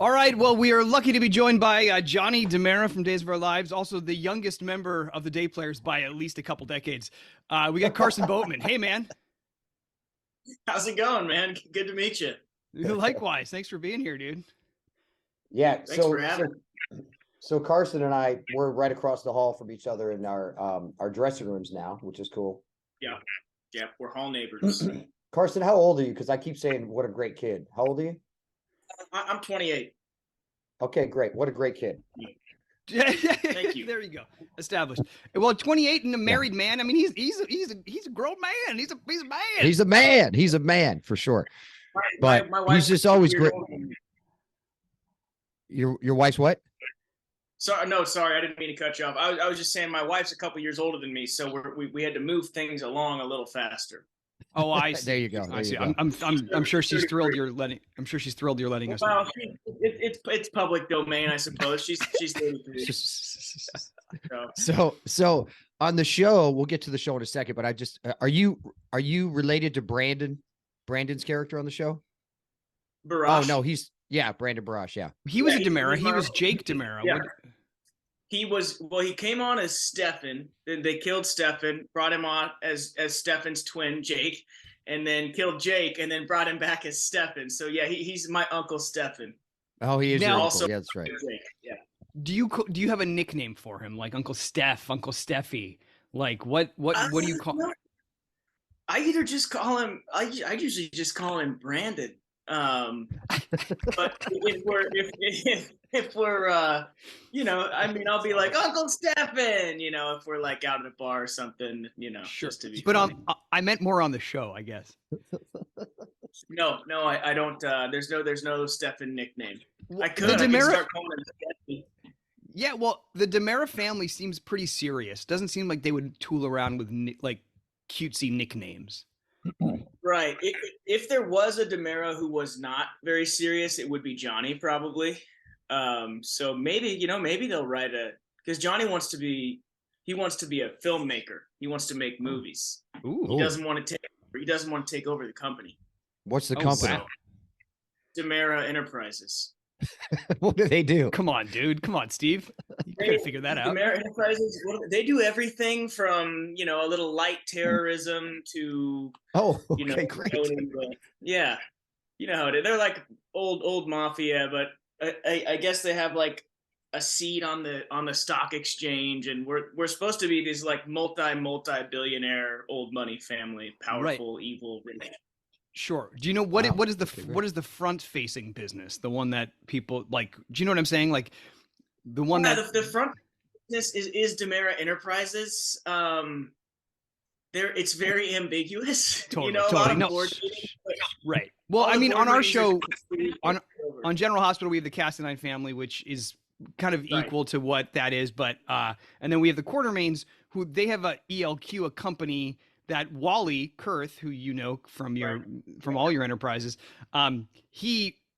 All right. Well, we are lucky to be joined by Johnny DiMera from Days of Our Lives, also the youngest member of the Day Players by at least a couple decades. We got Carson Boatman. Hey, man. How's it going, man? Good to meet you. Likewise. Thanks for being here, dude. Yeah. Thanks for having me. So Carson and I, we're right across the hall from each other in our dressing rooms now, which is cool. Yeah. Yeah. We're hall neighbors. Carson, how old are you? Because I keep saying, what a great kid. How old are you? I'm 28. Okay, great. What a great kid. Thank you. There you go. Established. Well, 28 and a married man. I mean, he's a grown man. He's a man. He's a man. He's a man for sure. But my he's just always great. Your wife's what? Sorry, no, sorry, I didn't mean to cut you off. I was just saying my wife's a couple years older than me, so we had to move things along a little faster. Oh, I see. There you go. I see. I'm sure she's thrilled you're letting. I'm sure she's thrilled you're letting us. Well, it's public domain, I suppose. She's 33. So on the show, we'll get to the show in a second. But I just are you related to Brandon's character on the show? Barash. Oh no, Brandon Barash. Yeah, he was a DiMera. He was Jake DiMera. Yeah. He came on as Stefan, then they killed Stefan, brought him on as Stefan's twin, Jake, and then killed Jake, and then brought him back as Stefan. So yeah, he's my Uncle Stefan. Oh, he is now, your uncle. Also, yeah, that's right. Jake. Yeah. Do you have a nickname for him, like Uncle Steph, Uncle Steffi? Like what do you call? I either just call him. I usually just call him Brandon. But if we're I mean, I'll be like Uncle Stefan, if we're like out at a bar or something, Sure. Just to be but funny. I meant more on the show, I guess. No, I don't. There's no Stefan nickname. I could The DiMera, start calling him Stefan. yeah, well, the DiMera family seems pretty serious. Doesn't seem like they would tool around with like cutesy nicknames. Right. If there was a DiMera who was not very serious, it would be Johnny probably. So maybe they'll write because Johnny wants to be a filmmaker. He wants to make movies. Ooh. He doesn't want to take over the company. What's the company? Wow. DiMera Enterprises. What do they do? Come on, dude. Come on, Steve. You gotta figure that out. DiMera Enterprises, they do everything from, a little light terrorism to, okay, great. Yeah. You know how it is. They're like old mafia, but I guess they have like a seat on the stock exchange, and we're supposed to be these like multi-billionaire old money family, powerful, right. Evil, rich. Sure. Do you know what is the front facing business? The one that people like, do you know what I'm saying? Like the one that the front business is DiMera Enterprises. It's very ambiguous. Totally, a lot of board right. Well, I mean, on our show, on General Hospital, we have the Cassadine family, which is kind of equal to what that is. But and then we have the Quartermains, who they have a ELQ, a company that Wally Kurth, who from all your enterprises,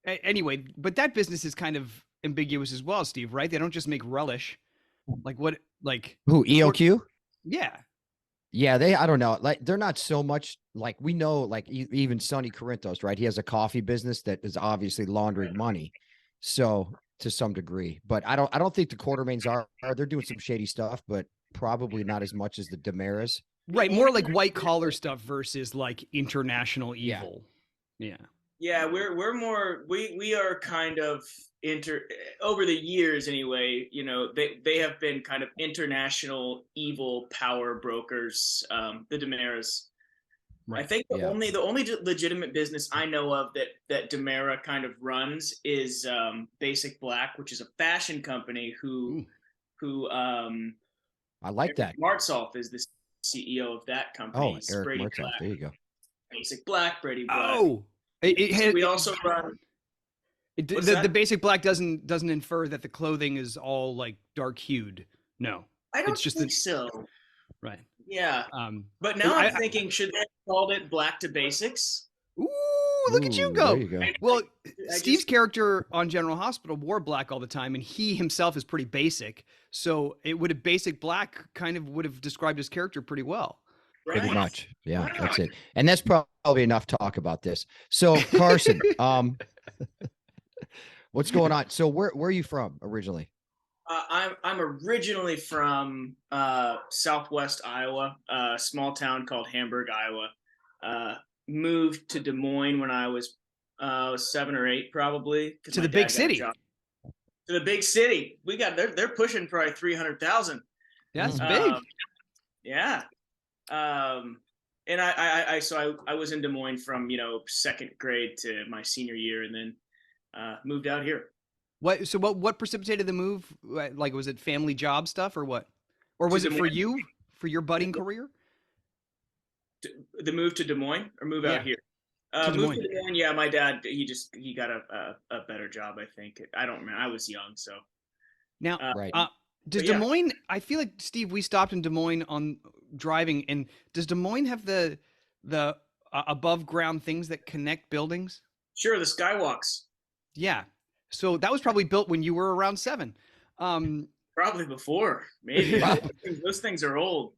anyway. But that business is kind of ambiguous as well, Steve. Right? They don't just make relish. Like what? Like who? ELQ? Yeah. Yeah, I don't know. Like they're not so much like we know. Like even Sonny Corinthos, right? He has a coffee business that is obviously laundering money, so to some degree. But I don't think the Quartermains are. They're doing some shady stuff, but probably not as much as the DiMeras. Right, more like white collar stuff versus like international evil. Yeah. Yeah, we're more we are kind of over the years anyway, they have been kind of international evil power brokers, the DiMeras. Right. I think the only legitimate business I know of that DiMera kind of runs is Basic Black, which is a fashion company who I like that. Martsolf is the CEO of that company. Oh, Eric Martsolf. There you go. Basic Black, Brady Black. Oh, we also run. The Basic Black doesn't infer that the clothing is all like dark hued. No, I don't think so. Right. Yeah. But now I'm thinking, should they have called it Black to Basics? Ooh, look at you go. There you go. Well, Steve's character on General Hospital wore black all the time, and he himself is pretty basic. So Basic Black kind of would have described his character pretty well. Right. Pretty much. Yeah, that's it. And that's probably enough talk about this. So Carson, What's going on? So where are you from originally? I'm originally from Southwest Iowa, a small town called Hamburg, Iowa. Moved to Des Moines when I was 7 or 8, probably. To the big city. To the big city. They're pushing probably 300,000. That's big. Yeah. And I was in Des Moines from 2nd grade to my senior year, and then moved out here. What precipitated the move? Like, was it family job stuff or what? Or was it for you, for your budding career? The move to Des Moines or move out here? Moved to Des Moines. Yeah, my dad, he got a better job, I think. I don't remember. I was young, so. Now, does Des Moines, I feel like, Steve, we stopped in Des Moines on driving, and does Des Moines have the above ground things that connect buildings? Sure, the skywalks. Yeah. So that was probably built when you were around 7. Probably before, maybe. Those things are old.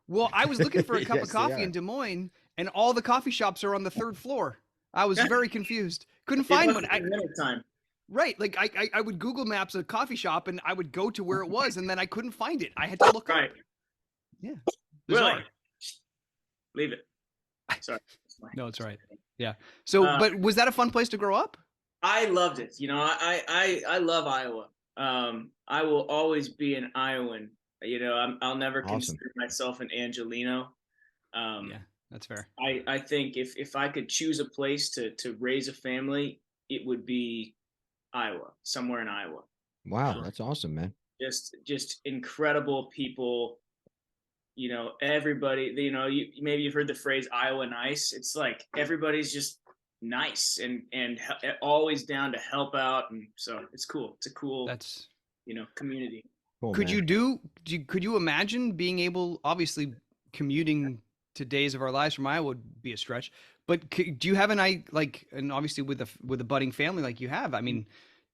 Well, I was looking for a cup of coffee in Des Moines, and all the coffee shops are on the 3rd floor. I was very confused. Couldn't find one. Right. Like I would Google Maps a coffee shop, and I would go to where it was, and then I couldn't find it. I had to look up. Yeah. Really? Leave it. Sorry. No, it's right. Yeah. So, but was that a fun place to grow up? I loved it. I love Iowa. I will always be an Iowan. I'll never consider myself an Angelino. Yeah, that's fair. I think if I could choose a place to raise a family, it would be Iowa, somewhere in Iowa. Wow, that's awesome, man. Just incredible people. Everybody. Maybe you've heard the phrase Iowa nice. It's like everybody's just nice and always down to help out, and so it's cool. It's a cool community. Cool, could you imagine being able, obviously commuting to days of our lives from Iowa would be a stretch, but do you have and obviously with a budding family like you have, I mean,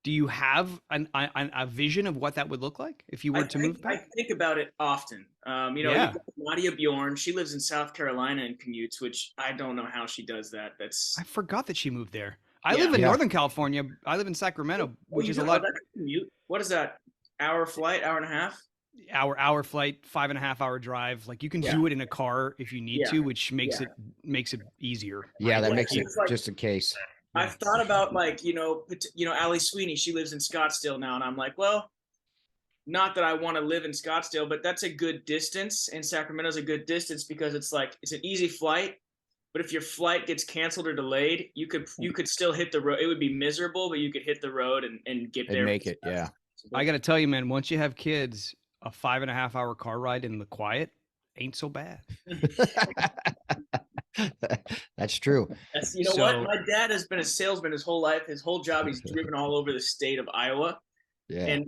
do you have a vision of what that would look like if you were to move back? I think about it often. Nadia Bjorn, she lives in South Carolina and commutes, which I don't know how she does that. I forgot that she moved there. I live in Northern California. I live in Sacramento, which is a lot. Commute? What is that? Hour flight, hour and a half? Hour flight, 5.5 hour drive. Like you can do it in a car if you need to, which makes it easier. Yeah, that makes it just in case. I've thought about Ali Sweeney, she lives in Scottsdale now. And I'm like, well, not that I want to live in Scottsdale, but that's a good distance. And Sacramento's a good distance because it's an easy flight. But if your flight gets canceled or delayed, you could still hit the road. It would be miserable, but you could hit the road and get there. And make it. Yeah. I got to tell you, man, once you have kids, a 5.5 hour car ride in the quiet ain't so bad. That's true. What? My dad has been a salesman his whole life. His whole job, he's driven all over the state of Iowa. Yeah. And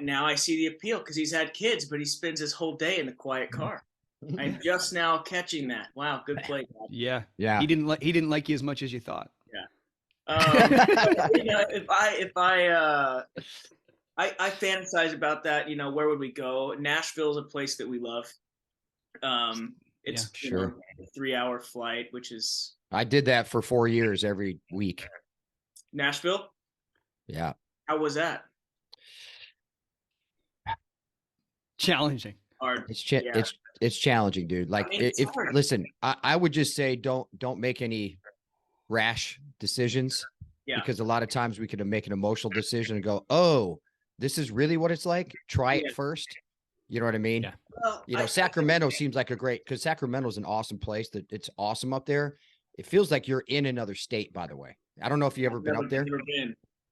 now I see the appeal because he's had kids, but he spends his whole day in the quiet car. I'm just now catching that. Wow, good play, Dad. Yeah. Yeah. He didn't like you as much as you thought. Yeah. I fantasize about that. Where would we go? Nashville is a place that we love. It's a 3-hour flight, which is. I did that for 4 years every week. Nashville? Yeah. How was that? Challenging. Hard. It's challenging, dude. Like listen, I would just say don't make any rash decisions. Yeah. Because a lot of times we could make an emotional decision and go, oh, this is really what it's like. Try it first. You know what I mean? Yeah. Well, Sacramento seems like because Sacramento is an awesome place. That it's awesome up there. It feels like you're in another state, by the way. I don't know if you've ever been up there.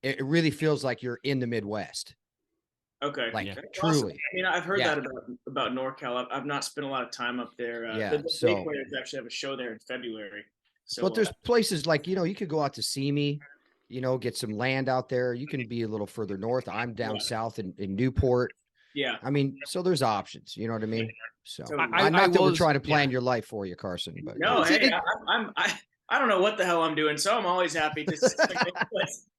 It really feels like you're in the Midwest. Okay. Like truly. Awesome. I mean, I've heard that about NorCal. I've not spent a lot of time up there. The Players actually have a show there in February. So, but there's places like, you could go out to Simi, get some land out there. You can be a little further north. I'm down south in Newport. Yeah. I mean, so there's options. You know what I mean? So I'm not that we're trying to plan your life for you, Carson. But no, hey, I don't know what the hell I'm doing, so I'm always happy to.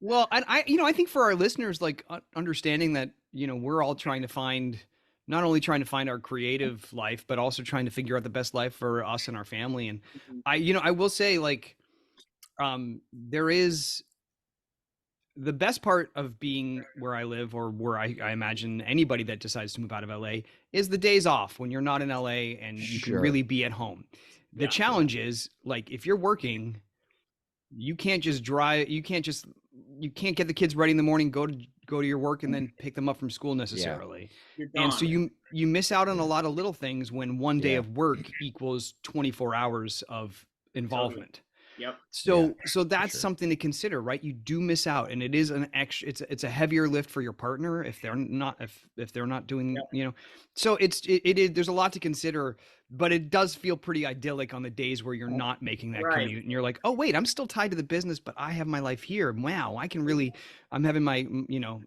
Well, and I think for our listeners, like understanding that we're all trying to find, not only trying to find our creative life, but also trying to figure out the best life for us and our family. And I will say, like, there is the best part of being where I live, or where I imagine anybody that decides to move out of LA, is the days off when you're not in LA and you can Sure. really be at home. The Yeah. challenge is, like, if you're working, you can't just drive, you can't get the kids ready in the morning, go to your work, and then pick them up from school necessarily. You're And so gone. you miss out on a lot of little things when one day Yeah. of work equals 24 hours of involvement. Yep. So that's sure. something to consider, right? You do miss out, and it is an extra. It's a heavier lift for your partner if they're not doing, Yep. you know. So it is. There's a lot to consider, but it does feel pretty idyllic on the days where you're not making that Right. commute, and you're like, oh wait, I'm still tied to the business, but I have my life here. Wow, I can really. I'm having my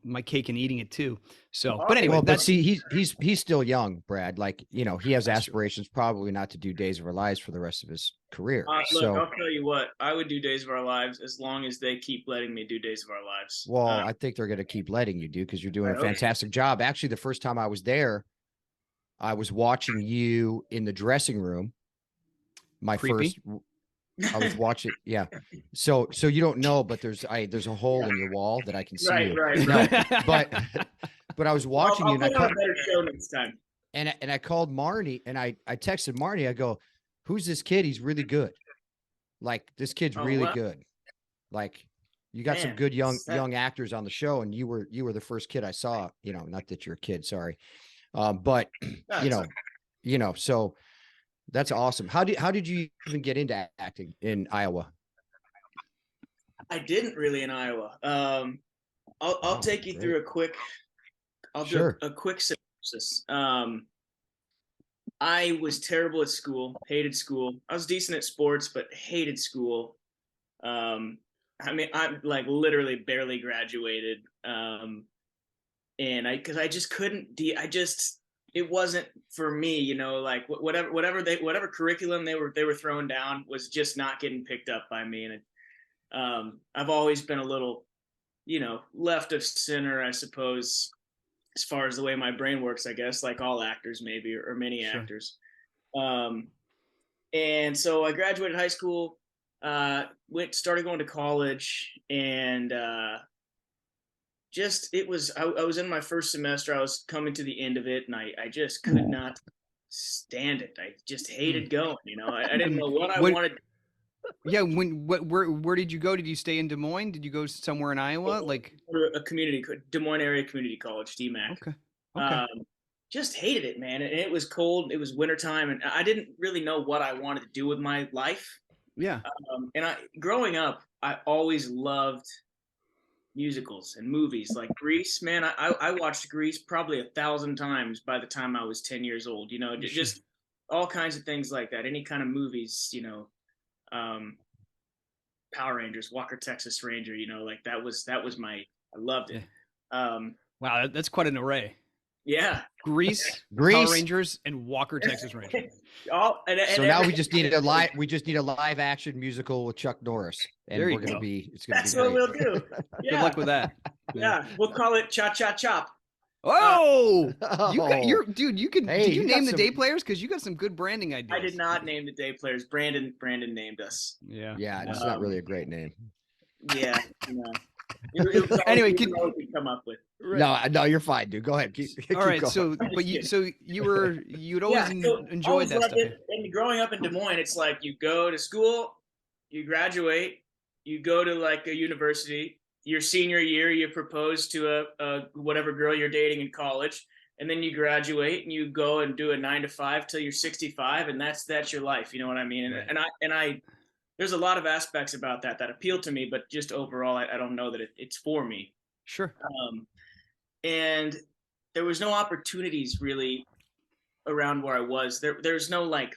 my cake and eating it too. So, but anyway, Well, but that's see, he's still young, Brad. Like, he has That's true. aspirations probably not to do Days of Our Lives for the rest of his career. Look, So, I'll tell you what, I would do Days of Our Lives as long as they keep letting me do Days of Our Lives. well, I think they're going to keep letting you do, because you're doing I a hope so. fantastic job. Actually, the first time I was there, I was watching you in the dressing room. Creepy. I was watching. Yeah. So you don't know, but there's a hole in your wall that I can see Right, you. right, No, right. but I was watching I'll you, and put on a better show next time. I called Marnie, and I texted Marnie. I go, "Who's this kid? He's really good. Like, this kid's Oh, really wow. good. Like, you got some Man, good young that- actors on the show, and you were the first kid I saw. Not that you're a kid, sorry, but That's so that's awesome. How did you even get into acting in Iowa? I didn't really in Iowa. I'll Oh, take you great. through a quick. I'll Sure. do a quick synopsis. I was terrible at school. Hated school. I was decent at sports, but hated school. I mean, I'm like literally barely graduated. And because I just couldn't. It wasn't for me. Like whatever curriculum they were throwing down was just not getting picked up by me. And I've always been a little, left of center, I suppose, as far as the way my brain works, I guess, like all actors maybe, or many Sure. actors. And so I graduated high school, started going to college, and I was in my first semester. I was coming to the end of it, and I just could not stand it. I just hated going, I didn't know what I wanted. Yeah. Where did you go? Did you stay in Des Moines? Did you go somewhere in Iowa? Like A Des Moines area community college, DMAC. Okay. Just hated it, man. And it was cold. It was wintertime, and I didn't really know what I wanted to do with my life. Yeah. And growing up, I always loved musicals and movies. Like Grease, man. I watched Grease probably 1,000 times by the time I was 10 years old. Just all kinds of things like that. Any kind of movies, Power Rangers, Walker Texas Ranger. Like that was I loved it. Wow, that's quite an array. Yeah. Grease, Power Rangers, and Walker Texas Ranger. So now we just need a live action musical with Chuck Norris, and There you we're gonna go. be. It's gonna That's be what great. we'll do. Good luck with that. Yeah, we'll call it Cha Cha Chop. Oh, you got Oh. dude. You can. Hey, did you you got name the some- day players? Because you got some good branding ideas. I did not name the day players. Brandon named us. Yeah. Yeah, it's not really a great name. Yeah. It was Anyway, all we could come up with. No, you're fine, dude. Go ahead. Keep All right. going. So, but you'd always enjoyed always that loved stuff. it. And growing up in Des Moines, it's like you go to school, you graduate, you go to like a university. Your senior year, you propose to a whatever girl you're dating in college, and then you graduate and you go and do a 9 to 5 till you're 65, and that's your life. You know what I mean? Right. And I there's a lot of aspects about that appeal to me, but just overall, I don't know that it's for me. Sure. And there was no opportunities really around where I was. There's no like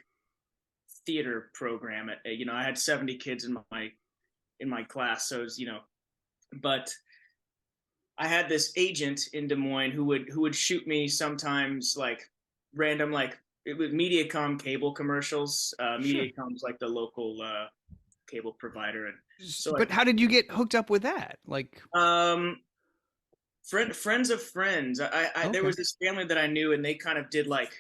theater program I had 70 kids in my class, so it was, but I had this agent in Des Moines who would shoot me sometimes like random, like it was Mediacom cable commercials. Mediacom's like the local cable provider, and so But how did you get hooked up with that? Like, friends of friends. There was this family that I knew, and they kind of did like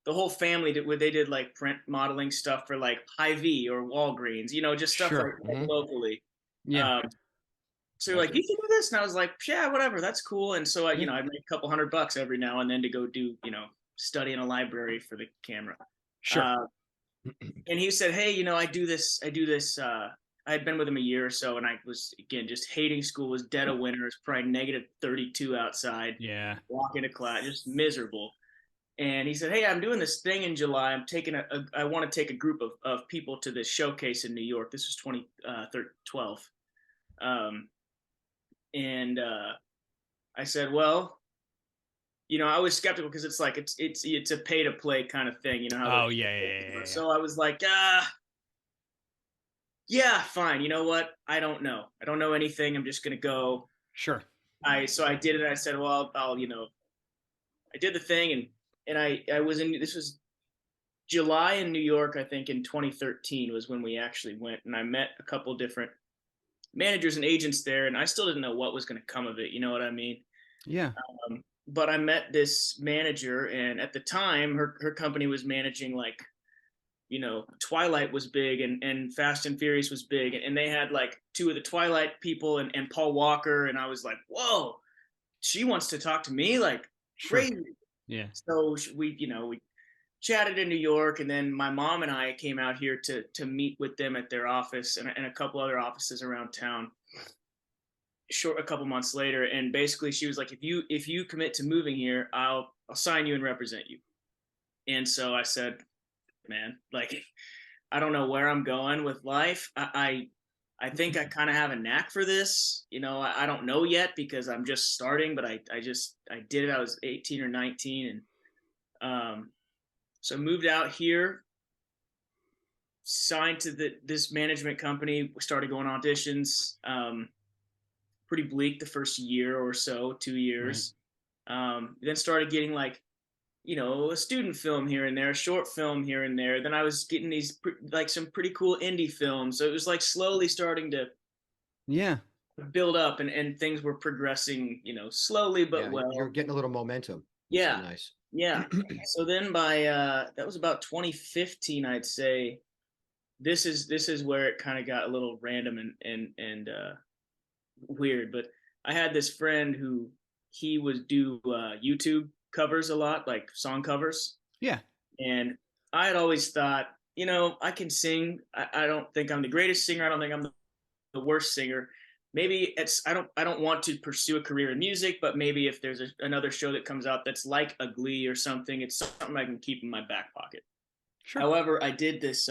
the whole family did like print modeling stuff for like Hy-Vee or Walgreens, just stuff Sure. like locally. yeah. So they're like, you can do this? And I was like, yeah, whatever, that's cool. And so I, you know, I make a couple $100 every now and then to go do, you know, study in a library for the camera. Sure. And he said, hey, you know, I do this. I had been with him a year or so, and I was, again, just hating school. It was dead of winter. It's probably negative 32 outside. Yeah. Walking to class, just miserable. And he said, hey, I'm doing this thing in July. I'm taking I want to take a group of people to this showcase in New York. This was 2012. And I said, well, you know, I was skeptical because it's like, it's a pay to play kind of thing. You know how? Oh, yeah. So I was like, yeah, fine. You know what? I don't know anything. I'm just going to go. Sure. So I did it. I said, well, I'll, you know, I did the thing, and I was in, this was July in New York, I think in 2013 was when we actually went, and I met a couple different managers and agents there, and I still didn't know what was going to come of it. You know what I mean? Yeah. But I met this manager, and at the time her company was managing, like, you know, Twilight was big, and Fast and Furious was big, and they had like two of the Twilight people and Paul Walker, and I was like, whoa, she wants to talk to me, like, crazy. Yeah. So we chatted in New York, and then my mom and I came out here to meet with them at their office and a couple other offices around town. A couple months later, and basically she was like, if you commit to moving here, I'll sign you and represent you. And so I said, man, like, I don't know where I'm going with life. I think I kind of have a knack for this. You know, I don't know yet because I'm just starting, but I did it. I was 18 or 19. And so I moved out here, signed to this management company, started going auditions. Pretty bleak the first year or so, 2 years. Right. Then started getting, like, you know, a student film here and there, a short film here and there. Then I was getting these like some pretty cool indie films. So it was like slowly starting to build up, and things were progressing, you know, slowly but well. You're getting a little momentum. Yeah. So nice. Yeah. So then by that was about 2015, I'd say. This is where it kind of got a little random and weird. But I had this friend who he would do YouTube covers a lot, like song covers. Yeah. And I had always thought, you know, I can sing. I don't think I'm the greatest singer. I don't think I'm the worst singer. Maybe I don't want to pursue a career in music, but maybe if there's another show that comes out that's like a Glee or something, it's something I can keep in my back pocket. Sure. However, I did this.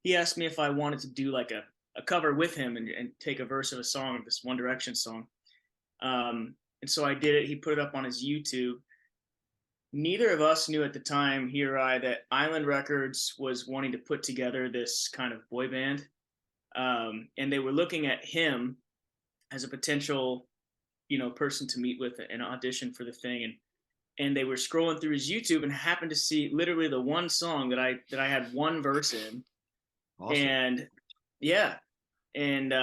He asked me if I wanted to do like a cover with him and take a verse of a song, of this One Direction song. And so I did it. He put it up on his YouTube. Neither of us knew at the time, he or I, that Island Records was wanting to put together this kind of boy band. And they were looking at him as a potential, you know, person to meet with and audition for the thing. And they were scrolling through his YouTube and happened to see literally the one song that I had one verse in. Awesome. And yeah. And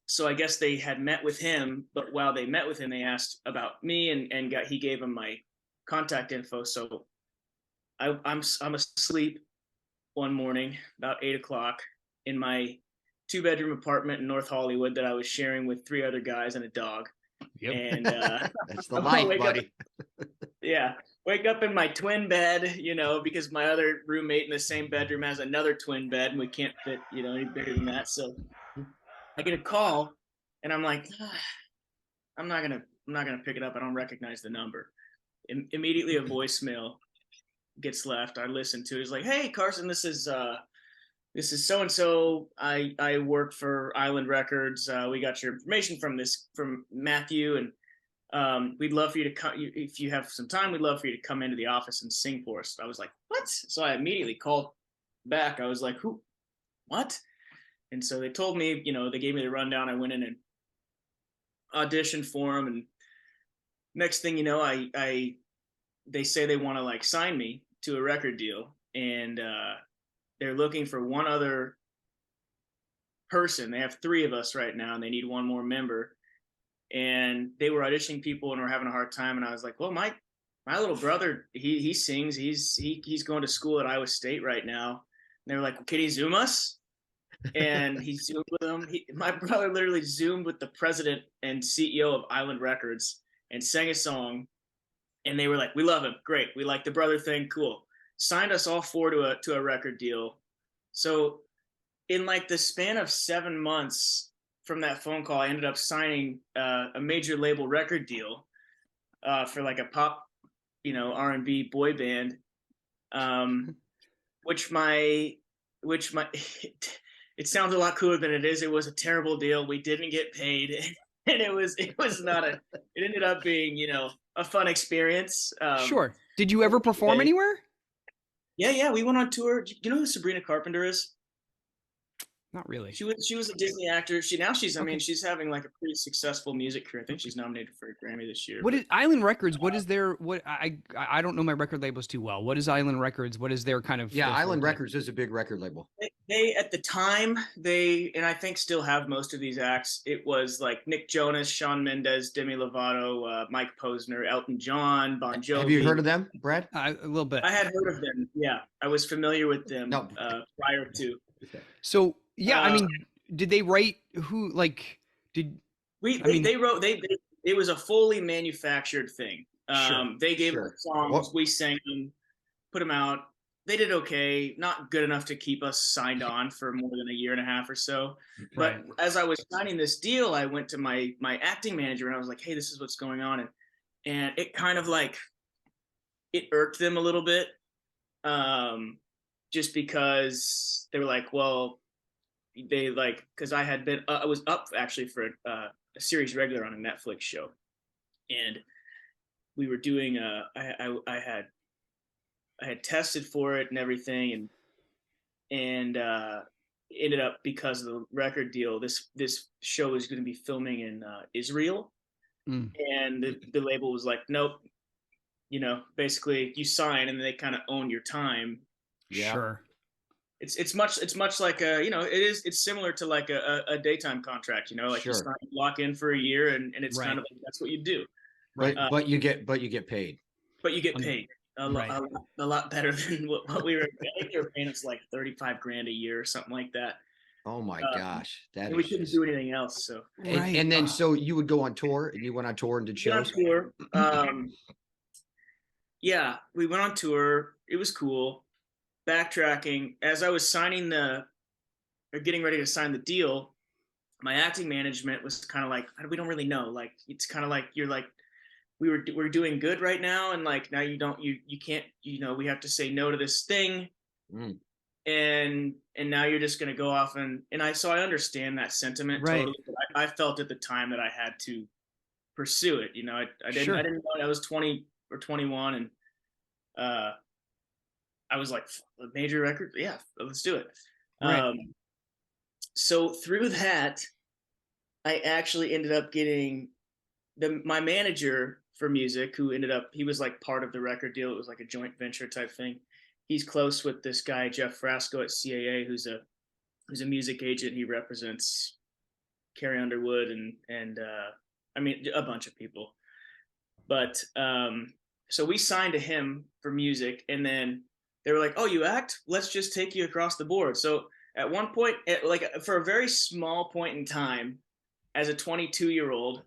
so I guess they had met with him, but while they met with him, they asked about me, and he gave him my contact info. So I'm asleep one morning about 8:00 in my 2-bedroom apartment in North Hollywood that I was sharing with 3 other guys and a dog. Yep. And that's the life, buddy. Wake up in my twin bed, you know, because my other roommate in the same bedroom has another twin bed, and we can't fit, you know, any bigger than that. So I get a call, and I'm like, I'm not gonna pick it up. I don't recognize the number. Immediately a voicemail gets left. I listen to it. It's like, hey, Carson, this is so and so. I work for Island Records. We got your information from Matthew, and we'd love for you to come. If you have some time, we'd love for you to come into the office and sing for us. I was like, what? So I immediately called back. I was like, who? What? And so they told me, you know, they gave me the rundown. I went in and auditioned for them, and next thing you know, they say they want to like sign me to a record deal, and they're looking for one other person. They have 3 of us right now, and they need one more member. And they were auditioning people and were having a hard time. And I was like, well, my little brother, he sings. He's going to school at Iowa State right now. And they were like, well, can he Zoom us? and he zoomed with him. My brother literally zoomed with the president and CEO of Island Records and sang a song. And they were like, "We love him. Great. We like the brother thing. Cool." Signed us all four to a record deal. So in like the span of 7 months from that phone call, I ended up signing a major label record deal for like a pop, R&B boy band, which it sounds a lot cooler than it is. It was a terrible deal. We didn't get paid, and it was not it ended up being, a fun experience. Sure. Did you ever perform anywhere? Yeah, we went on tour. Do you know who Sabrina Carpenter is? Not really. She was a Disney actor. She's having like a pretty successful music career. I think she's nominated for a Grammy this year. What is Island Records? What is their I don't know my record labels too well. What is Island Records? What is their kind of Island Records is a big record label. They at the time and I think still have most of these acts. It was like Nick Jonas, Shawn Mendes, Demi Lovato, Mike Posner, Elton John, Bon Jovi. Have you heard of them, Brad? A little bit. I had heard of them. Yeah, I was familiar with them prior to. So yeah, I mean, did they write who like did they wrote it was a fully manufactured thing. They gave us songs, we sang them, put them out. They did okay, not good enough to keep us signed on for more than a year and a half or so. But as I was signing this deal, I went to my acting manager and I was like, "Hey, this is what's going on," and it kind of like it irked them a little bit, just because they were like, well. They like because I had been I was up actually for a series regular on a Netflix show, and we were doing I had tested for it and everything, and ended up because of the record deal. This show is going to be filming in Israel, and the label was like, "Nope, basically you sign and they kind of own your time." Yeah. Sure. It's much like it's similar to like a daytime contract, like you lock in for a year and it's kind of like that's what you do. Right. But you get paid. But you get paid a lot better than what we were. I think they were paying us like $35,000 a year or something like that. Oh my gosh, we couldn't do anything else. So and then so you would go on tour, and you went on tour and did shows. On tour. Yeah, we went on tour. It was cool. Backtracking, as I was getting ready to sign the deal, my acting management was kind of like, we don't really know. Like, it's kind of like, you're like, we're doing good right now. And like, now you can't, we have to say no to this thing. And now you're just going to go off and so I understand that sentiment. Right. Totally. I felt at the time that I had to pursue it. I didn't know I was 20 or 21 and, I was like, a major record? Yeah, let's do it. Right. So through that, I actually ended up getting my manager for music, he was like part of the record deal. It was like a joint venture type thing. He's close with this guy, Jeff Frasco at CAA, who's a music agent. He represents Carrie Underwood and a bunch of people. But so we signed to him for music, and then they were like, "Oh, you act? Let's just take you across the board." So at one point, for a very small point in time, as a 22-year-old,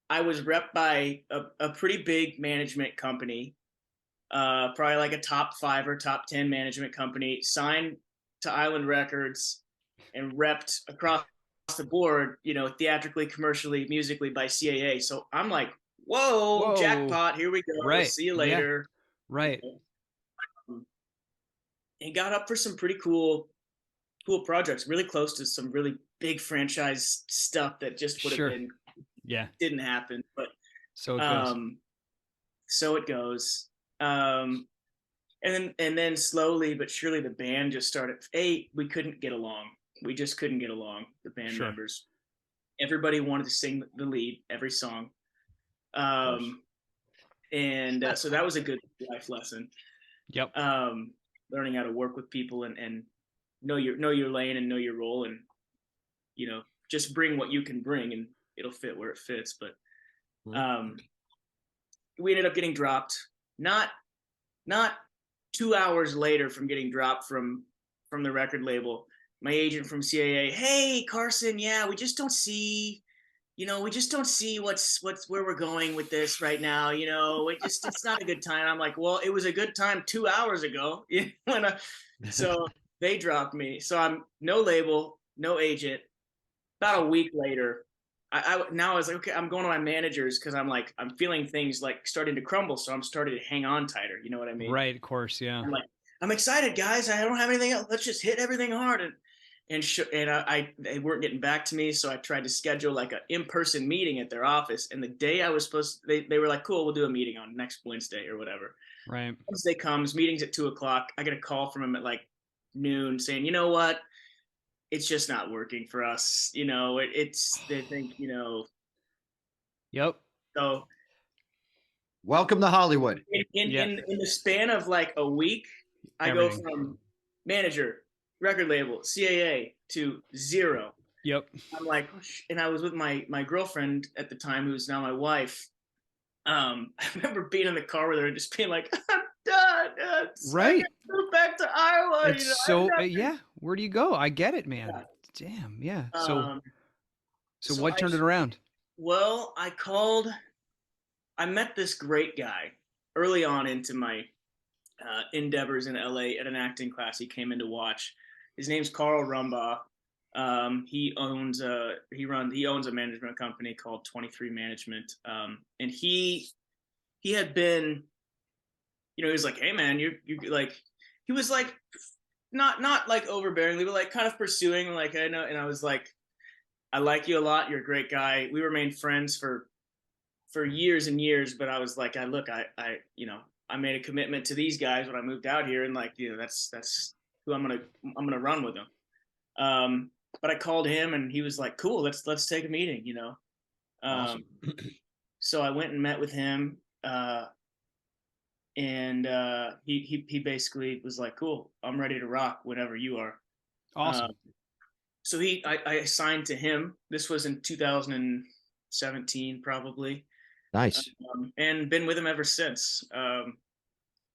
I was repped by a pretty big management company, probably like a top 5 or top 10 management company, signed to Island Records and repped across the board, theatrically, commercially, musically by CAA. So I'm like, whoa, jackpot, here we go. Right. See you later. Yeah. Right. And got up for some pretty cool projects, really close to some really big franchise stuff that just would have been, didn't happen. But so it goes. So it goes. And then slowly but surely the band just started. We couldn't get along. We just couldn't get along. The band members. Everybody wanted to sing the lead every song. And so that was a good life lesson. Yep. Learning how to work with people and know your lane and know your role, and just bring what you can bring and it'll fit where it fits. But we ended up getting dropped not 2 hours later from getting dropped from the record label. my agent from CAA, hey Carson, yeah, we just don't see where we're going with this right now. It's not a good time. I'm like, well, it was a good time 2 hours ago. So they dropped me. So I'm no label, no agent. About a week later, now I was like, okay, I'm going to my managers because I'm feeling things like starting to crumble. So I'm starting to hang on tighter. You know what I mean? Right. Of course. Yeah. I'm like, I'm excited, guys. I don't have anything else. Let's just hit everything hard. And they weren't getting back to me, so I tried to schedule like an in-person meeting at their office. And the day I was supposed to, they were like, cool, we'll do a meeting on next Wednesday or whatever. Right. Wednesday comes, meeting's at 2:00. I get a call from him at like noon saying, you know what? It's just not working for us. They think, Yep. so Welcome to Hollywood. in the span of like a week, I Everything. go from manager, record label, CAA to zero. Yep. I'm like, and I was with my girlfriend at the time, who's now my wife. I remember being in the car with her and just being like, I'm done. Right. Move back to Iowa. It's yeah. Where do you go? I get it, man. Yeah. Damn. Yeah. So What turned it around? Well, I met this great guy early on into my endeavors in LA at an acting class. He came in to watch. His name's Carl Rumbaugh. He owns a management company called 23 Management. And he had been, he was like, hey man, you like, he was like, not like overbearingly, but like kind of pursuing, like, I know. And I was like, I like you a lot. You're a great guy. We remained friends for years and years, but I was like, I made a commitment to these guys when I moved out here, and like, that's who I'm gonna run with them. But I called him, and he was like, cool, let's take a meeting, Awesome. So I went and met with him, and he basically was like, cool, I'm ready to rock whenever you are. Awesome. So I assigned to him. This was in 2017, probably. Nice. And been with him ever since. And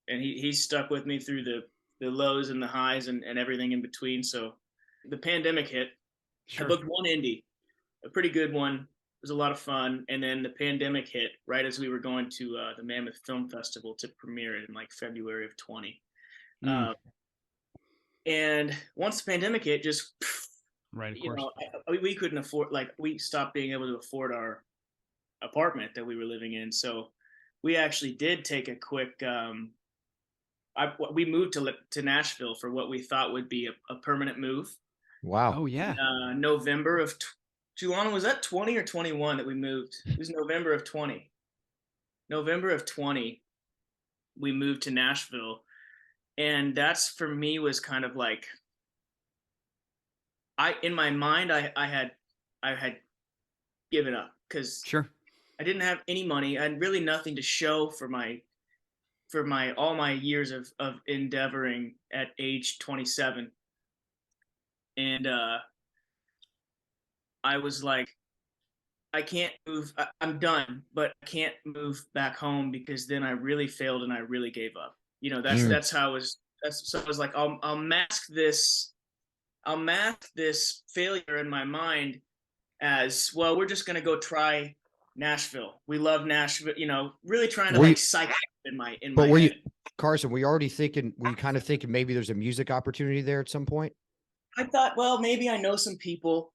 he stuck with me through the lows and the highs and everything in between. So the pandemic hit. Sure. I booked one indie, a pretty good one. It was a lot of fun. And then the pandemic hit right as we were going to the Mammoth Film Festival to premiere it in like February of 20. And once the pandemic hit, just right, of course. We couldn't afford, like, we stopped being able to afford our apartment that we were living in. So we actually did take a quick, we moved to Nashville for what we thought would be a permanent move. Wow. Oh yeah. November of, Julana, was that 20 or 21 that we moved? It was November of 20. November of 20, we moved to Nashville. And that's, for me, was kind of like, in my mind, I had given up, because Sure. I didn't have any money. I had really nothing to show for all my years of endeavoring at age 27. And I was like, I can't move. I'm done, but I can't move back home, because then I really failed and I really gave up. That's how I was. So I was like, I'll mask this failure in my mind as, well, we're just gonna go try Nashville. We love Nashville. Really trying to psych in my But were head. you, Carson? Were you kind of thinking maybe there's a music opportunity there at some point? I thought, well, maybe I know some people.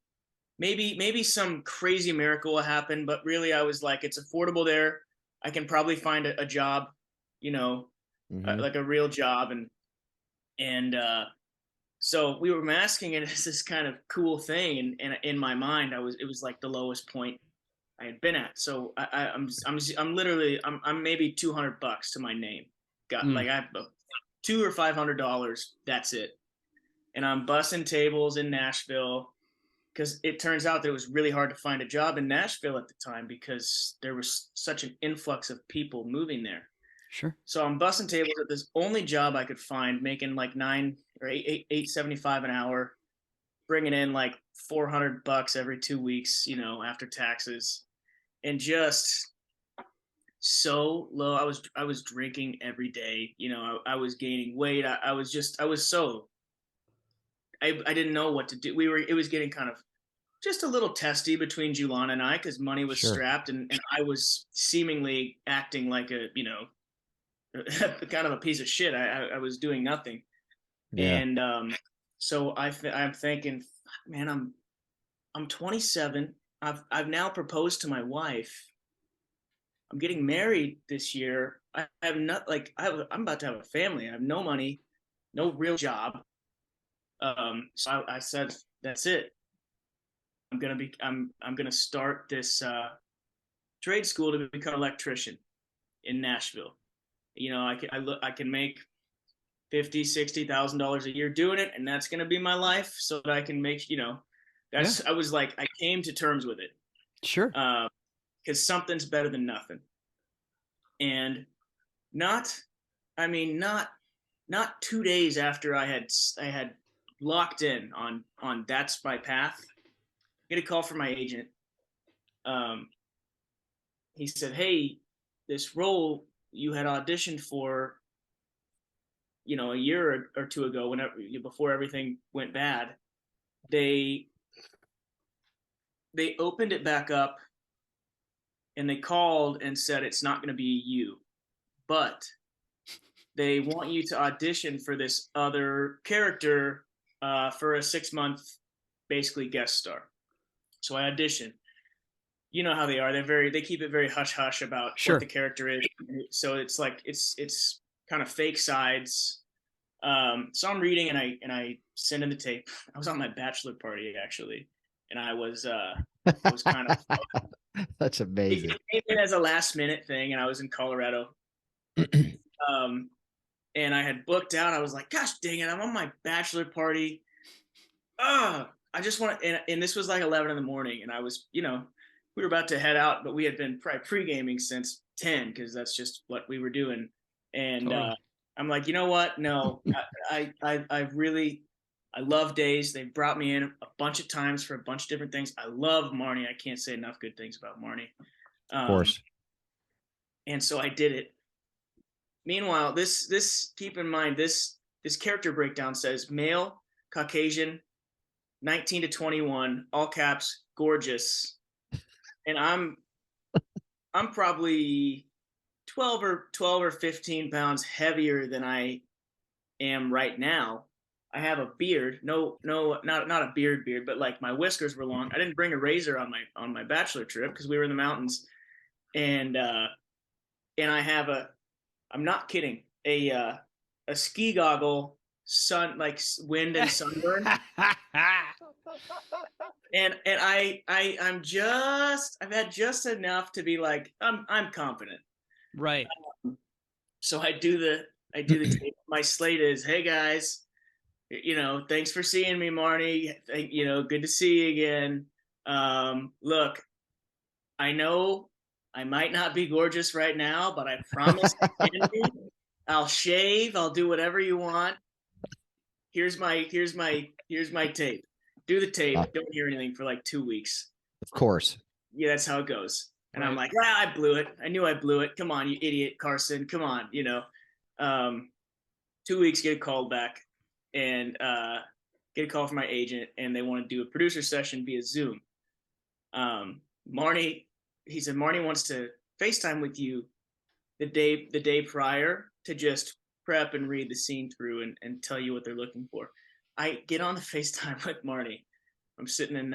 Maybe some crazy miracle will happen. But really, I was like, it's affordable there. I can probably find a job, like a real job, and so we were masking it as this kind of cool thing, and in my mind, it was like the lowest point I had been at. So I'm literally maybe $200 to my name. Like, I have $200 or $500. That's it. And I'm bussing tables in Nashville, because it turns out that it was really hard to find a job in Nashville at the time, because there was such an influx of people moving there. Sure. So I'm bussing tables at this only job I could find, making like $9 or $8.75 an hour, bringing in like $400 every 2 weeks, after taxes, and just so low. I was drinking every day. I was gaining weight. I I didn't know what to do. It was getting kind of just a little testy between Julana and I, because money was strapped, and I was seemingly acting like a, you know, kind of a piece of shit. I was doing nothing. Yeah. And so I'm thinking, man, I'm 27. I've now proposed to my wife. I'm getting married this year. I have not like I'm about to have a family. I have no money, no real job. So I said, that's it. I'm gonna start this trade school to become an electrician in Nashville. You know, I can make $50,000-$60,000 a year doing it, and that's gonna be my life, so that I can make, you know, that's I was like, I came to terms with it. Sure. Because something's better than nothing. And not 2 days after I had locked in on that's my path, I get a call from my agent. He said, hey, this role you had auditioned for, you know, a year or two ago, before everything went bad, they opened it back up, and they called and said it's not going to be you, but they want you to audition for this other character for a 6-month, basically guest star. So I auditioned. You know how they are. They keep it very hush hush about what the character is. So it's like it's kind of fake sides. So I'm reading, and I send in the tape. I was on my bachelor party, actually, and I was kind of That's amazing. It came in as a last minute thing, and I was in Colorado. And I had booked out. I was like, gosh dang it, I'm on my bachelor party. I just want to, and this was like 11 in the morning, and I was, you know, we were about to head out, but we had been pre-gaming since 10, because that's just what we were doing. And I'm like, you know what? No, I really love Days. They brought me in a bunch of times for a bunch of different things. I love Marnie. I can't say enough good things about Marnie. Of course. And so I did it. Meanwhile, this keep in mind, this character breakdown says male, Caucasian, 19 to 21, all caps, gorgeous. And I'm probably 12 or 15 pounds heavier than I am right now. I have a beard. No, not a beard, but like my whiskers were long. I didn't bring a razor on my bachelor trip because we were in the mountains. And I have I'm not kidding, a ski goggle, wind and sunburn. and I've had just enough to be like, I'm confident. Right. So I do the tape. My slate is, hey guys, you know, thanks for seeing me, Marnie. You know, good to see you again. Look, I know I might not be gorgeous right now, but I promise I'll shave. I'll do whatever you want. Here's my tape. Do the tape. Don't hear anything for like 2 weeks. Of course. Yeah, that's how it goes. And I'm like, I blew it. I knew I blew it. Come on, you idiot, Carson. Come on, you know. 2 weeks, get a call back, and get a call from my agent, and they want to do a producer session via Zoom. He said Marnie wants to FaceTime with you the day prior to just prep and read the scene through and tell you what they're looking for. I get on the FaceTime with Marnie. I'm sitting in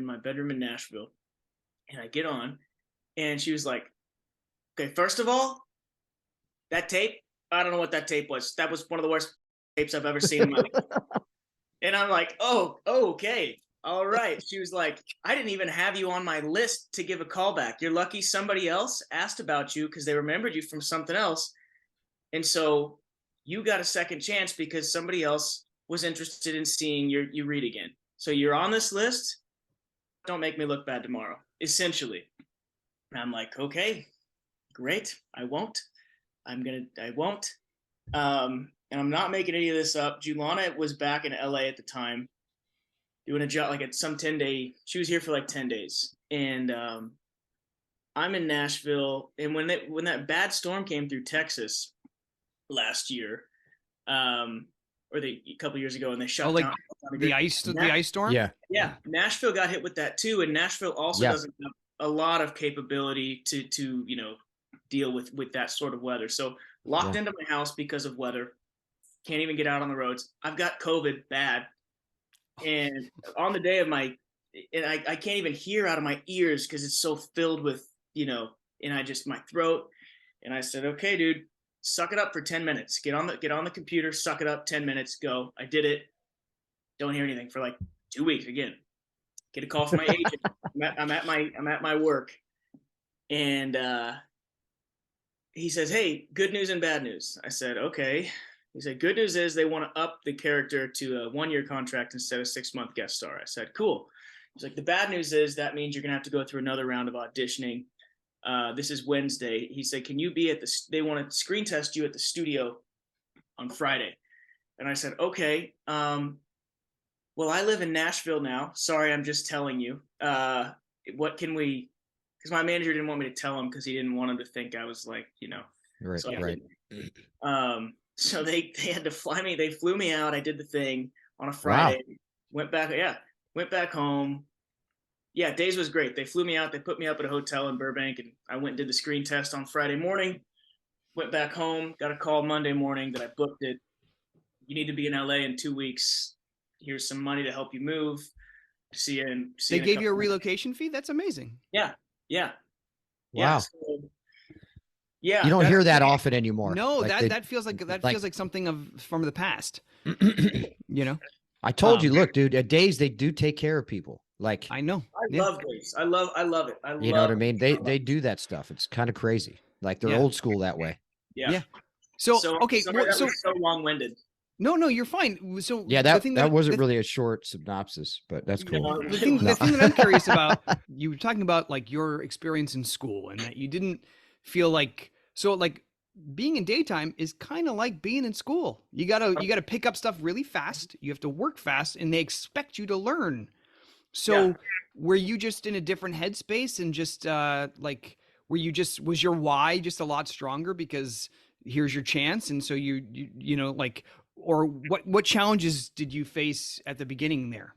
my bedroom in Nashville, and I get on, and she was like, okay, first of all, that tape, I don't know what that tape was. That was one of the worst tapes I've ever seen in my life. And I'm like, oh, okay. All right. She was like, I didn't even have you on my list to give a call back. You're lucky somebody else asked about you because they remembered you from something else. And so you got a second chance because somebody else was interested in seeing you read again. So you're on this list. Don't make me look bad tomorrow, essentially. And I'm like, okay, great. I won't. And I'm not making any of this up. Julana was back in LA at the time doing a job, like at some 10-day, she was here for like 10 days. And I'm in Nashville. And when that bad storm came through Texas last year, or a couple years ago, and they shut down. the ice storm. Yeah. Nashville got hit with that too, and Nashville also doesn't have a lot of capability to deal with that sort of weather. So locked into my house because of weather. Can't even get out on the roads. I've got COVID bad, and on the day of I can't even hear out of my ears because it's so filled with and my throat. And I said, okay, dude, suck it up for 10 minutes. Get on the computer, suck it up, 10 minutes, go. I did it. Don't hear anything for like 2 weeks again. Get a call from my agent. I'm at my work. And he says, hey, good news and bad news. I said, okay. He said, good news is they want to up the character to a 1-year contract instead of 6-month guest star. I said, cool. He's like, the bad news is that means you're going to have to go through another round of auditioning. This is Wednesday. He said, can you be they want to screen test you at the studio on Friday. And I said, okay. Well, I live in Nashville now. Sorry, I'm just telling you. What can we, because my manager didn't want me to tell him because he didn't want him to think I was like, Right, so right. So they had to fly me. They flew me out. I did the thing on a Friday. Wow. Went back home. Yeah, Days was great. They flew me out. They put me up at a hotel in Burbank, and I went and did the screen test on Friday morning. Went back home. Got a call Monday morning that I booked it. You need to be in LA in 2 weeks. Here's some money to help you move. They gave you a relocation fee? That's amazing. Yeah. Wow. Yeah. So, yeah. You don't hear that often anymore. No, like that feels like something from the past. I told you, look, dude, at Days they do take care of people. Like I know. I love Days. I love it. You know what I mean? They do that stuff. It's kind of crazy. Like they're old school that way. Yeah. So okay, that was so long-winded. No, you're fine. So yeah, that wasn't really a short synopsis, but that's cool. The thing that I'm curious about, you were talking about like your experience in school and that you didn't feel like being in daytime is kind of like being in school. You gotta pick up stuff really fast. You have to work fast, and they expect you to learn. So were you just in a different headspace and just was your why just a lot stronger because here's your chance, and so or what challenges did you face at the beginning there?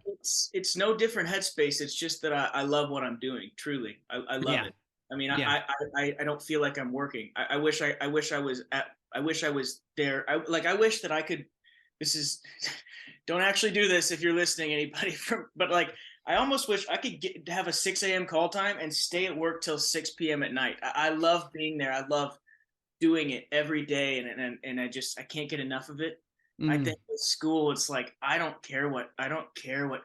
It's no different headspace. It's just that I love what I'm doing. Truly, I love it. I mean, I don't feel like I'm working. I wish I was there. I wish that I could. Don't actually do this if you're listening, anybody. But I almost wish I could have a 6 a.m. call time and stay at work till 6 p.m. at night. I love being there. I love doing it every day, and I can't get enough of it. I think with school, it's like I don't care what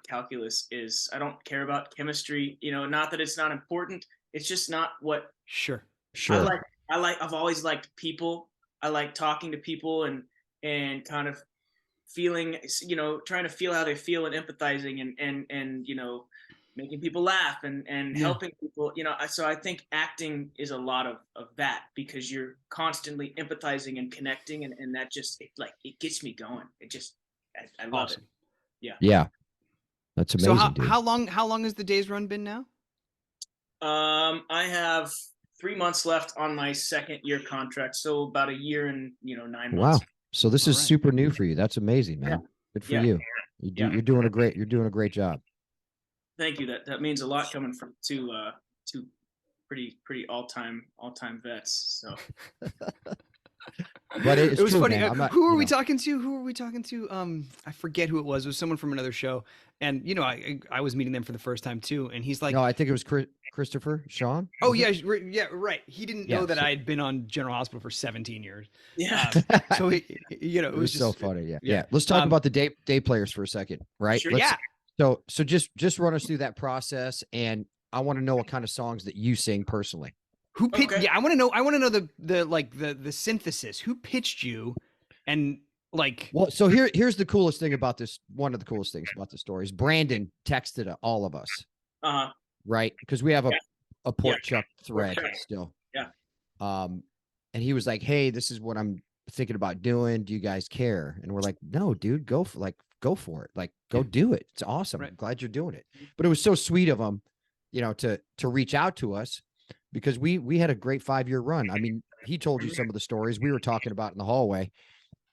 calculus is. I don't care about chemistry. Not that it's not important. It's just not what. Sure. I've always liked people. I like talking to people and kind of feeling, trying to feel how they feel and empathizing and making people laugh and helping people, so I think acting is a lot of that because you're constantly empathizing and connecting and that just it gets me going. I love it. Yeah. That's amazing. So dude. how long has the Days run been now? I have 3 months left on my 2nd-year contract. So about a year and 9 months. Wow. So this is super new for you. That's amazing, man. Good for you. You're doing a great job. Thank you. That means a lot coming from two pretty all-time vets. So But it was true, funny. Who were we talking to? I forget who it was. It was someone from another show. And I was meeting them for the first time too. And he's like, no, I think it was Christopher Sean. Oh yeah, right. He didn't know that I had been on General Hospital for 17 years. Yeah. So it was just so funny. Yeah. Let's talk about the day players for a second, right? Sure. So just run us through that process, and I want to know what kind of songs that you sing personally. Who pitched? Okay. Yeah, I want to know the synthesis. Who pitched you, and Well, so here's the coolest thing about this. One of the coolest things about the story is Brandon texted all of us. Right, because we have a pork chuck thread still. Yeah. And he was like, "Hey, this is what I'm thinking about doing. Do you guys care?" And we're like, "No, dude, go for it. Go do it. It's awesome. Right. I'm glad you're doing it." But it was so sweet of him, to reach out to us because we had a great 5-year run. I mean, he told you some of the stories we were talking about in the hallway.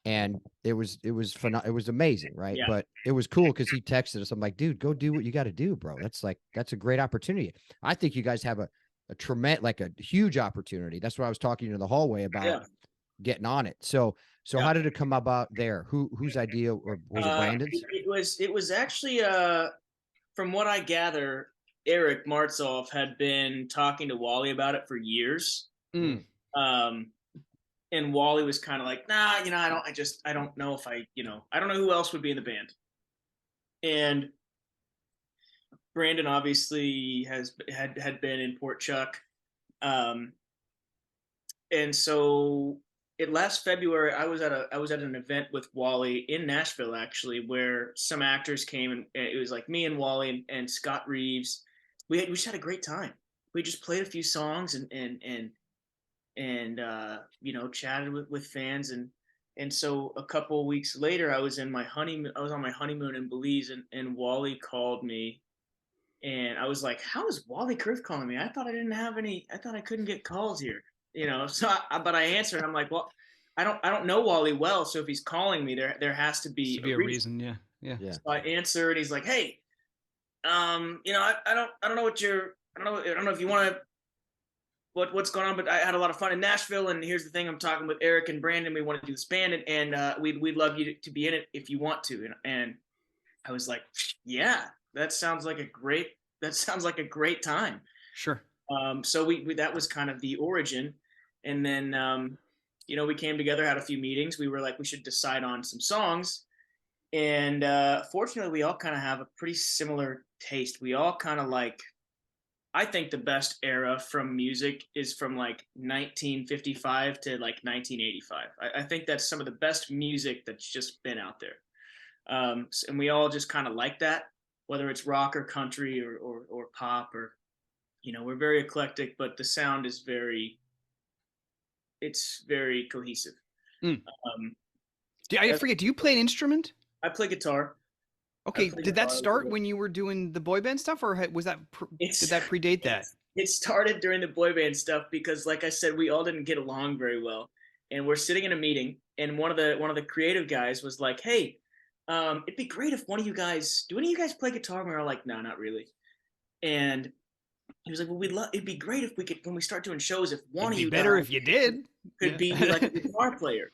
and it was it was amazing, right? Yeah. But it was cool because he texted us. I'm like, dude, go do what you got to do, bro. That's a great opportunity. I think you guys have a tremendous, like a huge opportunity. That's what I was talking to in the hallway about getting on it. So how did it come about there? Whose idea, or was it Brandon's? It was actually from what I gather, Eric Martzoff had been talking to Wally about it for years. And Wally was kind of like, nah, I don't know if I don't know who else would be in the band. And Brandon obviously had been in Port Chuck. And so last February, I was at an event with Wally in Nashville, actually, where some actors came, and it was like me and Wally and Scott Reeves. We just had a great time. We just played a few songs and chatted with fans, and so a couple of weeks later, I was on my honeymoon in Belize, and Wally called me, and I was like, how is Wally Kurth calling me? I thought I couldn't get calls here, but I answered, and I'm like, well, I don't know Wally well, so if he's calling me, there has to be a reason. Yeah. So I answered, and he's like, hey, I don't know if you want to, what's going on, but I had a lot of fun in Nashville, and here's the thing, I'm talking with Eric and Brandon, we want to do this band, and we'd love you to be in it if you want to. And I was like, yeah, that sounds like a great time. Sure. So we that was kind of the origin. And then we came together, had a few meetings. We were like, we should decide on some songs. And fortunately, we all kind of have a pretty similar taste. We all kind of like, I think the best era from music is from like 1955 to like 1985. I think that's some of the best music that's just been out there. And we all just kind of like that, whether it's rock or country or pop, or, we're very eclectic, but the sound is very cohesive. I forget, do you play an instrument? I play guitar. Okay, did that start when you were doing the boy band stuff, or did that predate that? It started during the boy band stuff because, like I said, we all didn't get along very well, and we're sitting in a meeting, and one of the creative guys was like, "Hey, it'd be great if any of you guys play guitar?" And we were like, "No, not really." And he was like, "Well, it'd be great if we could, when we start doing shows, if one of you better if you did could be like a guitar player.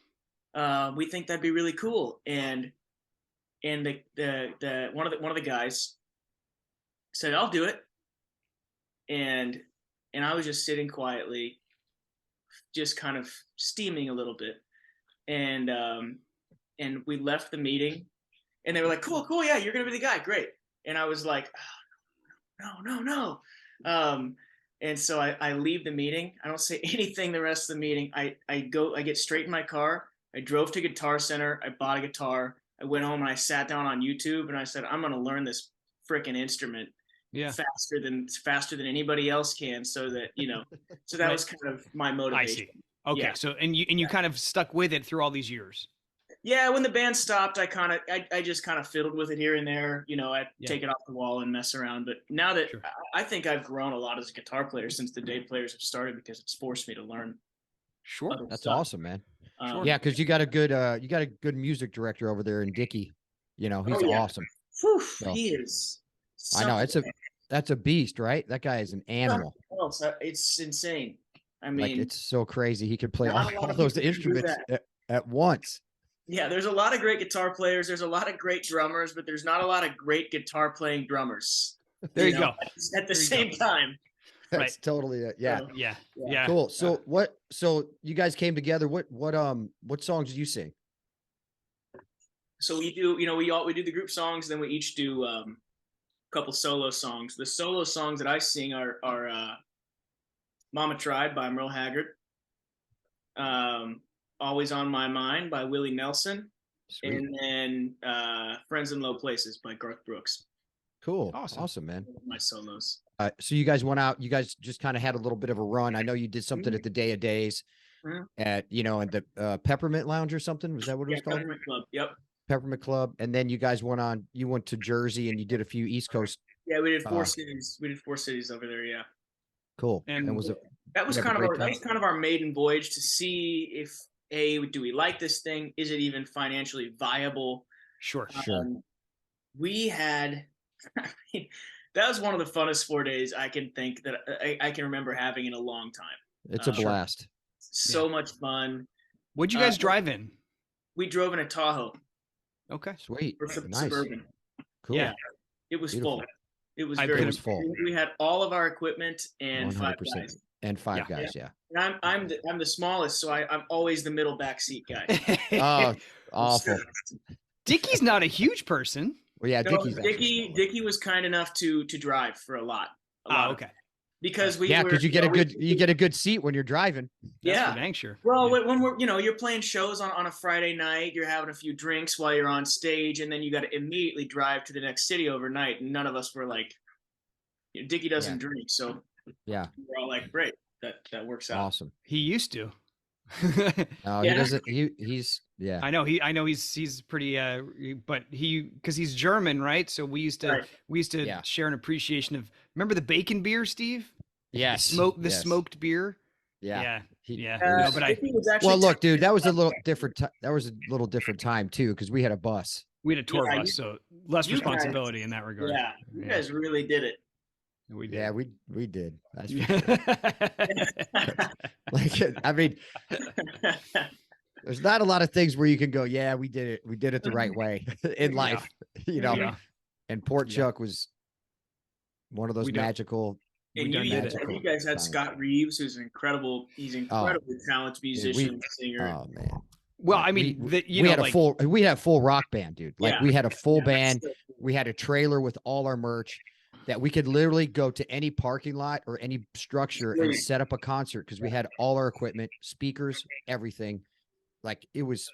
We think that'd be really cool." And the one of the guys said, "I'll do it." And I was just sitting quietly, just kind of steaming a little bit. And we left the meeting, and they were like, cool, yeah, you're gonna be the guy, great. And I was like, oh, no. And so I leave the meeting. I don't say anything the rest of the meeting. I get straight in my car. I drove to Guitar Center. I bought a guitar. I went home and I sat down on YouTube and I said, I'm going to learn this freaking instrument faster than anybody else can. So that, so that was kind of my motivation. I see. Okay. Yeah. So, and you kind of stuck with it through all these years. Yeah. When the band stopped, I just kind of fiddled with it here and there, I'd take it off the wall and mess around. But now that I think I've grown a lot as a guitar player since the day players have started, because it's forced me to learn. Sure. That's stuff. Awesome, man. Sure. Yeah, because you got a good music director over there in Dickie. He's awesome. Whew, so, he is. I know that's a beast, right? That guy is an animal. It's insane. I mean, it's so crazy. He could play all those instruments at once. Yeah, there's a lot of great guitar players. There's a lot of great drummers, but there's not a lot of great guitar playing drummers. There you go. At the same time. That's totally it. Yeah. Yeah. Cool. So you guys came together. What songs did you sing? So we do, we do the group songs, then we each do a couple solo songs. The solo songs that I sing are Mama Tried by Merle Haggard, Always on My Mind by Willie Nelson, Sweet. And then Friends in Low Places by Garth Brooks. Cool. Awesome, man. My solos. So you guys went out, you guys just kind of had a little bit of a run. I know you did something at the Day of Days at, at the Peppermint Lounge or something. Was that what it was called? Peppermint Club. Yep. Peppermint Club. And then you guys went to Jersey and you did a few East Coast. Yeah, we did 4 cities. We did 4 cities over there. Yeah. Cool. And that was kind of our maiden voyage to see hey, do we like this thing? Is it even financially viable? Sure. We had, I mean, that was one of the funnest 4 days I can think that I can remember having in a long time. It's a blast. So much fun. What'd you guys drive in? We drove in a Tahoe. Okay. Sweet. Nice. Suburban. Cool. Yeah. It was Beautiful. full. It was I very bet it was full. We had all of our equipment and 100%. 5 guys. And 5 guys, yeah. And I'm the smallest, so I'm always the middle back seat guy. Oh, awful. Dickie's not a huge person. Well, yeah, No, Dickie's Dickie was kind enough to drive for a lot. Okay. Because because you get a good seat when you're driving. That's for dang sure. Well, when we're you're playing shows on a Friday night, you're having a few drinks while you're on stage, and then you got to immediately drive to the next city overnight. And none of us were like, Dickie doesn't drink, so yeah, we're all like, great, that works out. Awesome. He used to. No, he doesn't. He's yeah. I know he's pretty but because he's German, right? So we used to share an appreciation of, remember the bacon beer, Steve? Yes. The smoked beer. Yeah. No, but well, look, dude, that was a little different. That was a little different time too, because we had a bus. We had a tour bus, so less responsibility in that regard. Yeah, you guys really did it. We did. Yeah, we did. That's for sure. Like, I mean, there's not a lot of things where you can go, yeah, we did it. We did it the right way in life, you know. Yeah. And Port Chuck was one of those magical. And you guys had Scott Reeves, who's incredible. He's incredibly talented musician, singer. Oh man. Well, I mean, we had a full rock band, dude. Like we had a full band. We had a trailer with all our merch that we could literally go to any parking lot or any structure and set up a concert because we had all our equipment, speakers, everything. Like it was.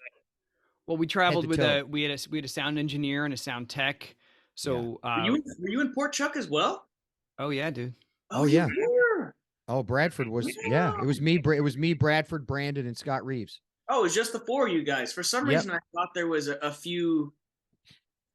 Well, we traveled with we had a sound engineer and a sound tech. So were you in Port Chuck as well? Oh yeah, dude. Oh yeah. Oh, Bradford was It was me. It was me, Bradford, Brandon, and Scott Reeves. Oh, it was just the 4 of you guys. For some reason, I thought there was a few.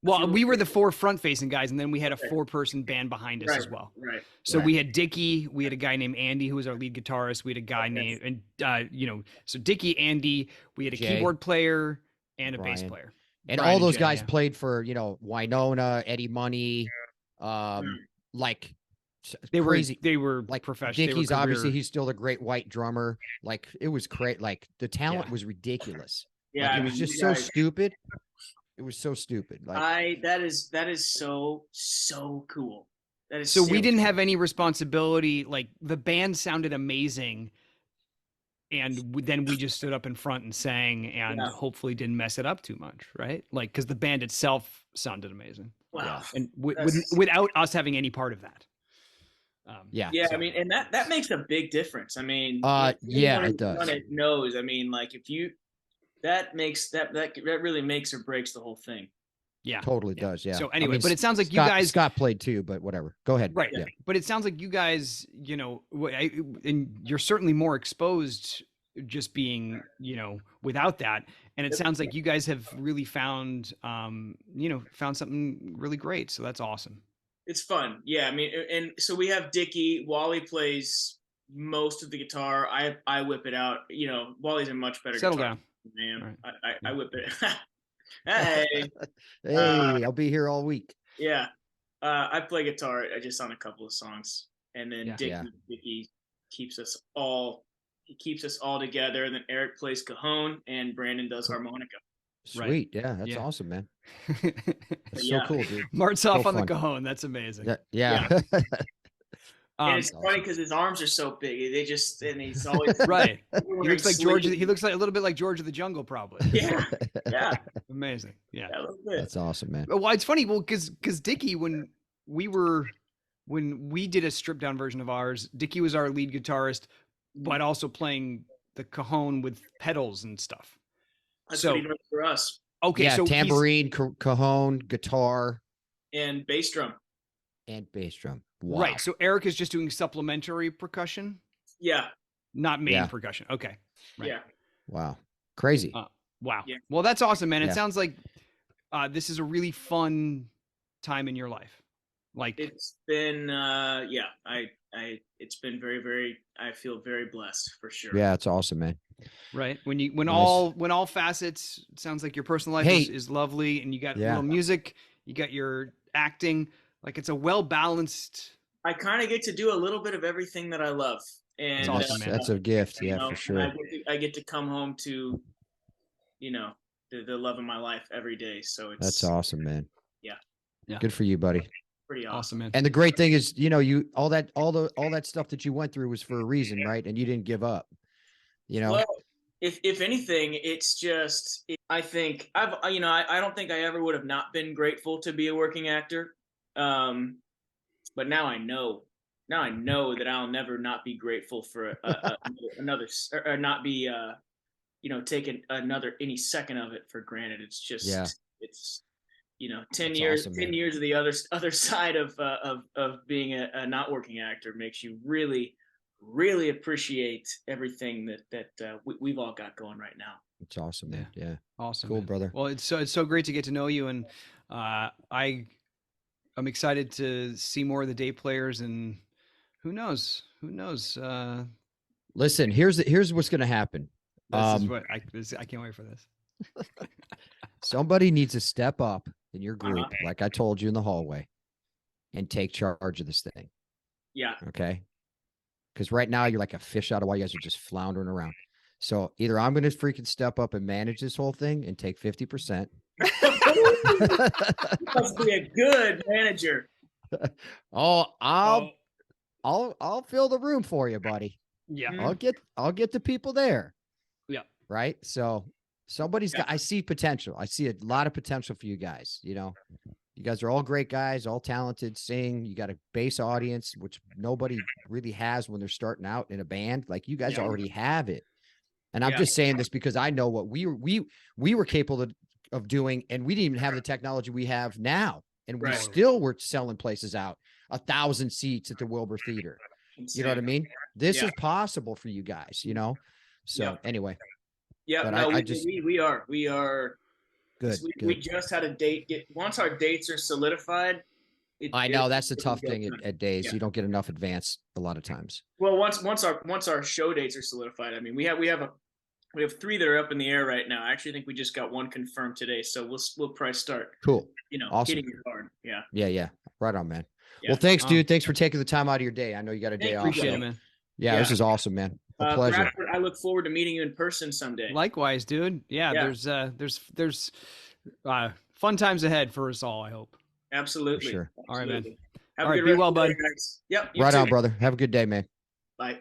Well, we were the 4 front-facing guys, and then we had a 4-person band behind us as well. Right. So we had Dickie, we had a guy named Andy who was our lead guitarist. We had a guy named so Dickie, Andy. We had a keyboard player and a bass player. And all those guys played for Winona, Eddie Money, like. They crazy. Were like professional. Dickie's obviously he's still a great white drummer. Like it was great. Like the talent was ridiculous. Yeah, like, it was just so stupid. It was so stupid. Like that is so cool. That is so we didn't have any responsibility. Like the band sounded amazing, and then we just stood up in front and sang, and hopefully didn't mess it up too much, right? Like because the band itself sounded amazing. Wow, and without us having any part of that. I mean, and that makes a big difference. I mean, it does. It knows. I mean, like if you, that really makes or breaks the whole thing. Yeah, totally does. Yeah. So anyway, but it sounds like you guys. Scott played too, but whatever. Go ahead. Right. Yeah. But it sounds like you guys, and you're certainly more exposed just being, without that. And it sounds like you guys have really found something really great. So that's awesome. It's fun. Yeah. I mean, and so we have Dickie. Wally plays most of the guitar. I whip it out. Wally's a much better Settle guitar down. man. Right. I whip it. Hey. I'll be here all week. Yeah. I play guitar just on a couple of songs. And then Dickie keeps us all together. And then Eric plays cajon and Brandon does harmonica. Sweet. Yeah, that's awesome, man. That's so cool, dude. Mart's off on the cajon. That's amazing. Yeah. And it's funny because his arms are so big. And he's always right. He looks like George. He looks like a little bit like George of the Jungle, probably. Yeah. Amazing. Yeah. That's awesome, man. Well, it's funny. Well, because Dickie, when we did a stripped down version of ours, Dickie was our lead guitarist, but also playing the cajon with pedals and stuff. That's what he does for us. Okay, yeah, so tambourine, cajon, guitar, and bass drum. Wow. Right. So Eric is just doing supplementary percussion. Yeah. Not main percussion. Okay. Right. Yeah. Wow. Crazy. Wow. Yeah. Well, that's awesome, man. It sounds like this is a really fun time in your life. Like it's been it's been very, very, I feel very blessed for sure. Yeah, it's awesome, man. Right. When Nice. when all facets, it sounds like your personal life Hey. is lovely, and you got a Yeah. little music, you got your acting, like it's a well balanced. I kind of get to do a little bit of everything that I love, and awesome, man. That's a gift. you Yeah, know, for and sure. I get to come home to, you know, the love of my life every day. So it's That's awesome, man. Yeah. Yeah. Good for you, buddy. pretty Awesome, awesome. man. And the great thing is, you know, all that stuff that you went through was for a reason, right? And you didn't give up. You know. Well, if anything, it's just I think I don't think I ever would have not been grateful to be a working actor, but now I know. Now I know that I'll never not be grateful for another or not be taking any second of it for granted. It's just Yeah. it's 10 That's years awesome, 10 man. years of the other side of being a not working actor makes you really really appreciate everything that we've all got going right now. It's awesome, man. Yeah. Awesome. Cool, man. brother. Well, it's so great to get to know you, and I'm excited to see more of the day players, and who knows? Listen, here's what's gonna happen. This is what I can't wait for this. Somebody needs to step up in your group, like I told you in the hallway, and take charge of this thing. Yeah. Okay. Because right now you're like a fish out of water. You guys are just floundering around. So either I'm going to freaking step up and manage this whole thing and take 50%. You must be a good manager. I'll fill the room for you, buddy. Yeah. I'll get the people there. Yeah. Right. So somebody's got, I see potential. I see a lot of potential for you guys. You know, you guys are all great guys, all talented, sing. You got a base audience, which nobody really has when they're starting out in a band. Like you guys already have it. And I'm just saying this because I know what we were capable of doing, and we didn't even have the technology we have now. And we still were selling places out 1,000 seats at the Wilbur Theater. You know what I mean? This is possible for you guys, you know? So anyway. Yeah, but no, we are good. We just had a date. Once our dates are solidified. I know that's the tough thing at days. Yeah. You don't get enough advance a lot of times. Well, once our show dates are solidified, I mean, we have 3 that are up in the air right now. I actually think we just got 1 confirmed today, so we'll probably start. Cool. Awesome. Hitting it hard. Yeah. Yeah. Right on, man. Yeah. Well, thanks, dude. Thanks for taking the time out of your day. I know you got a day off. Appreciate it, man. Yeah, this is awesome, man. A pleasure. Bradford, I look forward to meeting you in person someday. Likewise, dude. Yeah. There's fun times ahead for us all, I hope. Absolutely. For sure. Absolutely. All right, man. All right, be well, bud. Yep. Right on, brother. Have a good day, man. Bye.